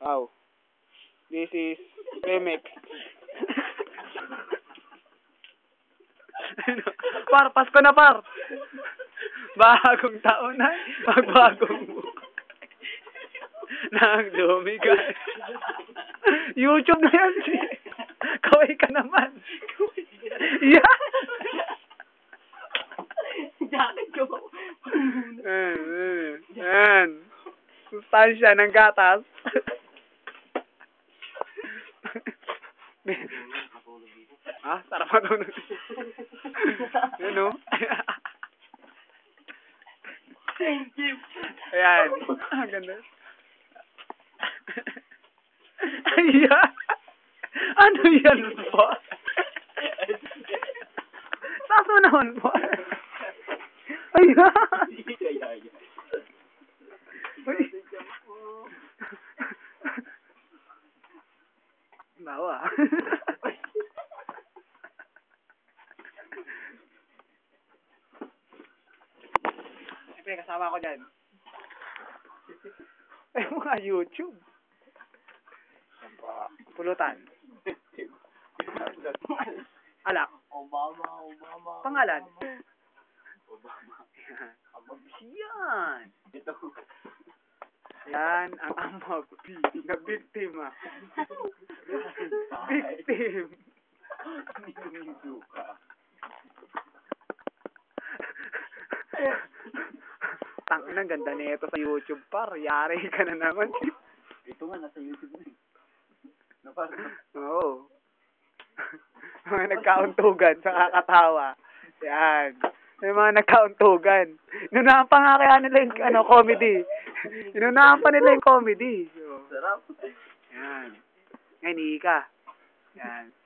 Wow. This is Remix. Par, Pasko na par. Bagong taon na. Magbagong buhay. Nang lumigay. YouTube na yan. Kaway ka naman. Yeah. Yan. Sustansya ng gatas. Ah, sarap matulog. Yun o. Thank you. Ayan. Ah, ganda. Ayan. Ano yan po? Saso naman po. Ayan. Bawa. Siyempre, kasama ko dyan. Ay, mga YouTube. Pulutan. Alak. Obama. Pangalan. Obama. Yan. Yan ang amabi na biktima. Victim. Tangina, ganda nito sa YouTube par. Yari ka na naman. Ito nga, nasa YouTube na eh. Oo. Mga nagkauntugan sa kakatawa. Yan. May mga nagkauntugan. Inunahan pa nga kaya nila yung comedy. Inunahan pa nila yung comedy. So, Sarap. yan. Ngayon, ka. Yan.